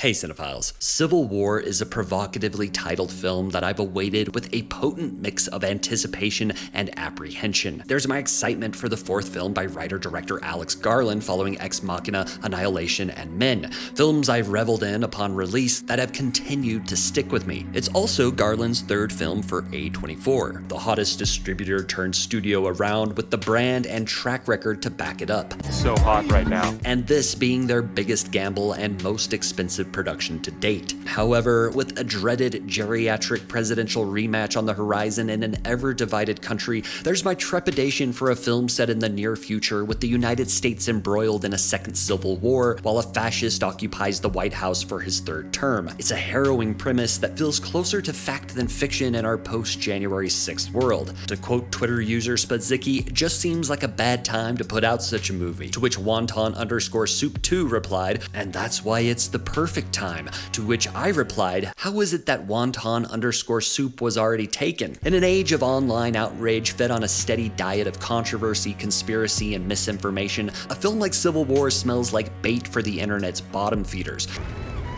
Hey cinephiles, Civil War is a provocatively titled film that I've awaited with a potent mix of anticipation and apprehension. There's my excitement for the fourth film by writer-director Alex Garland following Ex Machina, Annihilation, and Men, films I've reveled in upon release that have continued to stick with me. It's also Garland's third film for A24, the hottest distributor turned studio around with the brand and track record to back it up. So hot right now. And this being their biggest gamble and most expensive production to date. However, with a dreaded geriatric presidential rematch on the horizon in an ever-divided country, there's my trepidation for a film set in the near future with the United States embroiled in a second civil war while a fascist occupies the White House for his third term. It's a harrowing premise that feels closer to fact than fiction in our post-January 6th world. To quote Twitter user Spadzicki, just seems like a bad time to put out such a movie, to which Wonton_Soup2 replied, and that's why it's the perfect time, to which I replied, how is it that Wonton_Soup was already taken? In an age of online outrage fed on a steady diet of controversy, conspiracy, and misinformation, a film like Civil War smells like bait for the internet's bottom feeders.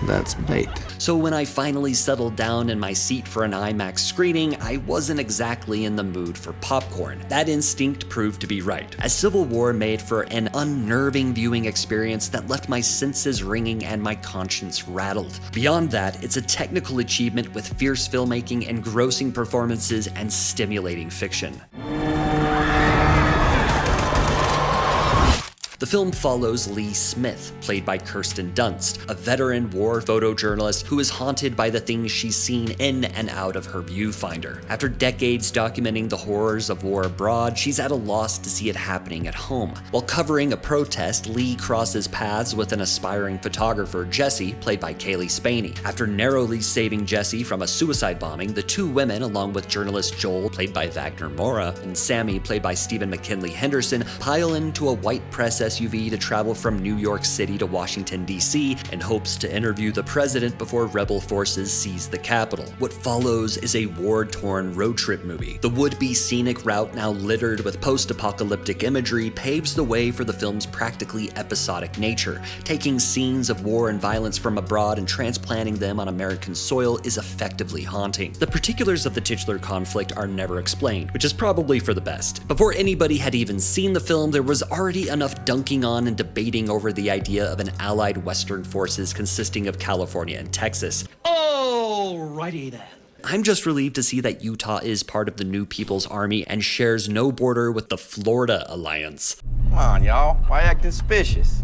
That's bait. So when I finally settled down in my seat for an IMAX screening, I wasn't exactly in the mood for popcorn. That instinct proved to be right, as Civil War made for an unnerving viewing experience that left my senses ringing and my conscience rattled. Beyond that, it's a technical achievement with fierce filmmaking, engrossing performances, and stimulating fiction. The film follows Lee Smith, played by Kirsten Dunst, a veteran war photojournalist who is haunted by the things she's seen in and out of her viewfinder. After decades documenting the horrors of war abroad, she's at a loss to see it happening at home. While covering a protest, Lee crosses paths with an aspiring photographer, Jesse, played by Kaylee Spaney. After narrowly saving Jesse from a suicide bombing, the two women, along with journalist Joel, played by Wagner Moura, and Sammy, played by Stephen McKinley Henderson, pile into a white press SUV to travel from New York City to Washington, D.C. in hopes to interview the president before rebel forces seize the capital. What follows is a war-torn road trip movie. The would-be scenic route, now littered with post-apocalyptic imagery, paves the way for the film's practically episodic nature. Taking scenes of war and violence from abroad and transplanting them on American soil is effectively haunting. The particulars of the titular conflict are never explained, which is probably for the best. Before anybody had even seen the film, there was already enough dunking on and debating over the idea of an allied Western forces consisting of California and Texas. Alrighty then. I'm just relieved to see that Utah is part of the New People's Army and shares no border with the Florida Alliance. Come on, y'all. Why acting suspicious?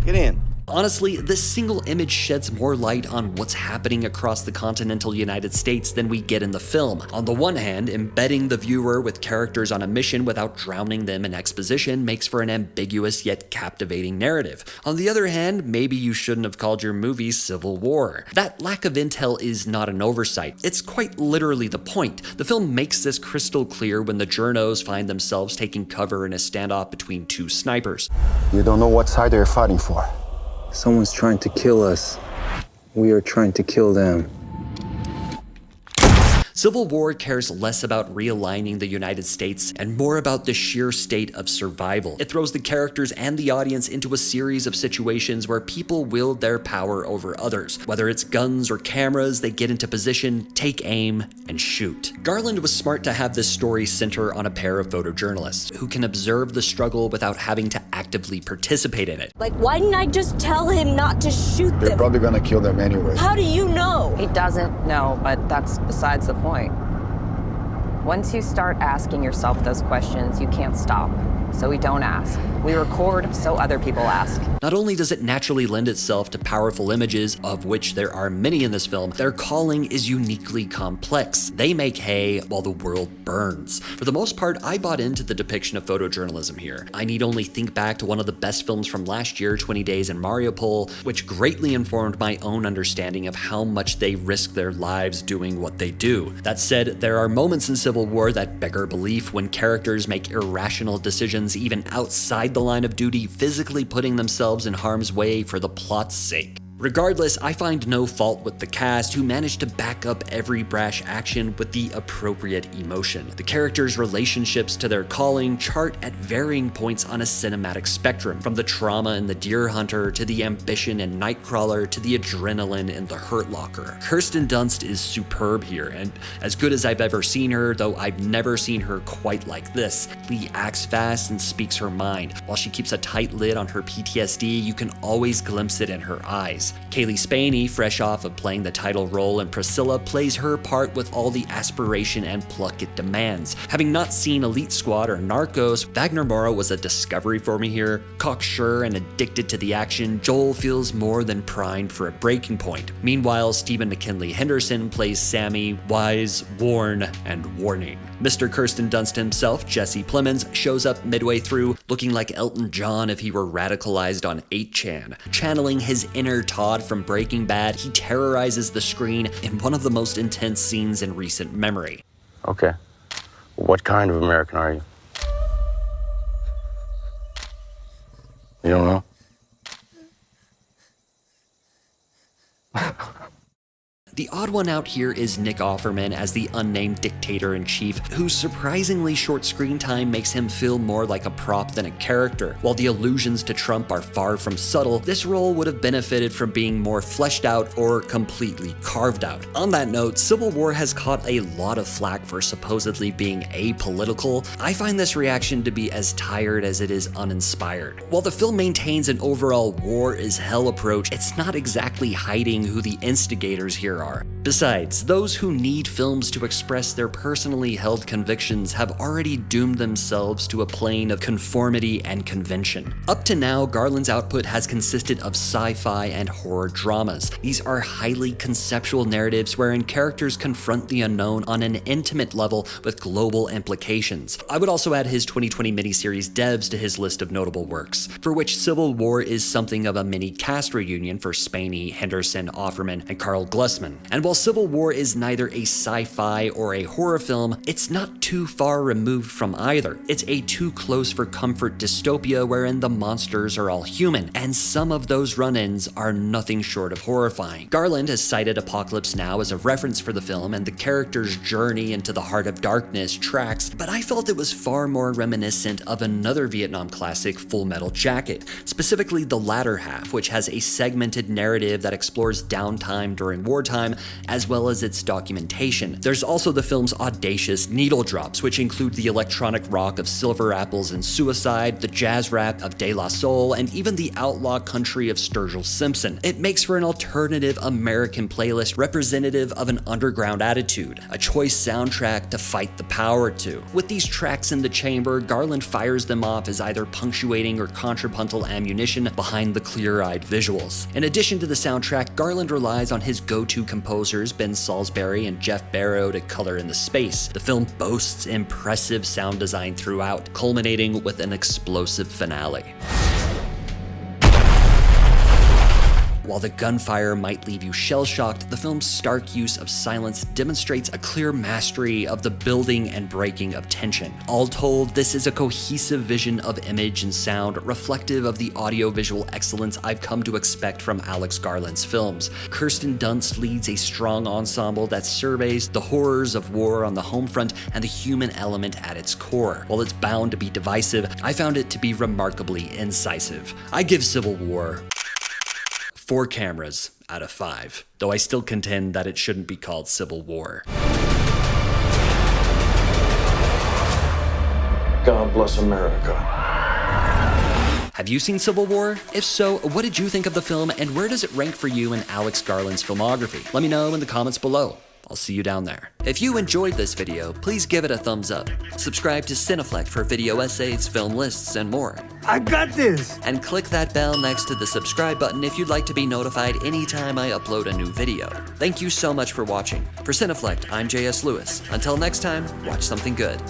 Get in. Honestly, this single image sheds more light on what's happening across the continental United States than we get in the film. On the one hand, embedding the viewer with characters on a mission without drowning them in exposition makes for an ambiguous yet captivating narrative. On the other hand, maybe you shouldn't have called your movie Civil War. That lack of intel is not an oversight. It's quite literally the point. The film makes this crystal clear when the journos find themselves taking cover in a standoff between two snipers. You don't know what side they're fighting for. Someone's trying to kill us. We are trying to kill them. Civil War cares less about realigning the United States and more about the sheer state of survival. It throws the characters and the audience into a series of situations where people wield their power over others. Whether it's guns or cameras, they get into position, take aim, and shoot. Garland was smart to have this story center on a pair of photojournalists who can observe the struggle without having to actively participate in it. Like, why didn't I just tell him not to shoot They're them? probably gonna kill them anyway. How do you know? He doesn't know, but that's besides the point. Once you start asking yourself those questions, you can't stop. So we don't ask. We record so other people ask. Not only does it naturally lend itself to powerful images, of which there are many in this film, their calling is uniquely complex. They make hay while the world burns. For the most part, I bought into the depiction of photojournalism here. I need only think back to one of the best films from last year, 20 Days in Mariupol, which greatly informed my own understanding of how much they risk their lives doing what they do. That said, there are moments in Civil War that beggar belief when characters make irrational decisions even outside the line of duty, physically putting themselves in harm's way for the plot's sake. Regardless, I find no fault with the cast, who managed to back up every brash action with the appropriate emotion. The characters' relationships to their calling chart at varying points on a cinematic spectrum, from the trauma in The Deer Hunter to the ambition in Nightcrawler to the adrenaline in The Hurt Locker. Kirsten Dunst is superb here, and as good as I've ever seen her, though I've never seen her quite like this. Lee acts fast and speaks her mind. While she keeps a tight lid on her PTSD, you can always glimpse it in her eyes. Kaylee Spaney, fresh off of playing the title role in Priscilla, plays her part with all the aspiration and pluck it demands. Having not seen Elite Squad or Narcos, Wagner Moura was a discovery for me here. Cocksure and addicted to the action, Joel feels more than primed for a breaking point. Meanwhile, Stephen McKinley Henderson plays Sammy, wise, warn, and warning. Mr. Kirsten Dunst himself, Jesse Plemons, shows up midway through, looking like Elton John if he were radicalized on 8chan. Channeling his inner Todd from Breaking Bad, he terrorizes the screen in one of the most intense scenes in recent memory. Okay. What kind of American are you? You don't know? The odd one out here is Nick Offerman as the unnamed dictator-in-chief, whose surprisingly short screen time makes him feel more like a prop than a character. While the allusions to Trump are far from subtle, this role would have benefited from being more fleshed out or completely carved out. On that note, Civil War has caught a lot of flack for supposedly being apolitical. I find this reaction to be as tired as it is uninspired. While the film maintains an overall war is hell approach, it's not exactly hiding who the instigators here are. Besides, those who need films to express their personally held convictions have already doomed themselves to a plane of conformity and convention. Up to now, Garland's output has consisted of sci-fi and horror dramas. These are highly conceptual narratives wherein characters confront the unknown on an intimate level with global implications. I would also add his 2020 miniseries Devs to his list of notable works, for which Civil War is something of a mini cast reunion for Spaney, Henderson, Offerman, and Carl Glusman. And while Civil War is neither a sci-fi or a horror film, it's not too far removed from either. It's a too close for comfort dystopia wherein the monsters are all human, and some of those run-ins are nothing short of horrifying. Garland has cited Apocalypse Now as a reference for the film, and the character's journey into the heart of darkness tracks, but I felt it was far more reminiscent of another Vietnam classic, Full Metal Jacket, specifically the latter half, which has a segmented narrative that explores downtime during wartime, as well as its documentation. There's also the film's audacious needle drops, which include the electronic rock of Silver Apples and Suicide, the jazz rap of De La Soul, and even the outlaw country of Sturgill Simpson. It makes for an alternative American playlist representative of an underground attitude, a choice soundtrack to fight the power to. With these tracks in the chamber, Garland fires them off as either punctuating or contrapuntal ammunition behind the clear-eyed visuals. In addition to the soundtrack, Garland relies on his go-to composers Ben Salisbury and Jeff Barrow to color in the space. The film boasts impressive sound design throughout, culminating with an explosive finale. While the gunfire might leave you shell-shocked, the film's stark use of silence demonstrates a clear mastery of the building and breaking of tension. All told, this is a cohesive vision of image and sound, reflective of the audiovisual excellence I've come to expect from Alex Garland's films. Kirsten Dunst leads a strong ensemble that surveys the horrors of war on the home front and the human element at its core. While it's bound to be divisive, I found it to be remarkably incisive. I give Civil War 4 cameras out of 5, though I still contend that it shouldn't be called Civil War. God bless America. Have you seen Civil War? If so, what did you think of the film, and where does it rank for you in Alex Garland's filmography? Let me know in the comments below. I'll see you down there. If you enjoyed this video, please give it a thumbs up. Subscribe to Cineflect for video essays, film lists, and more. I got this! And click that bell next to the subscribe button if you'd like to be notified anytime I upload a new video. Thank you so much for watching. For Cineflect, I'm JS Lewis. Until next time, watch something good.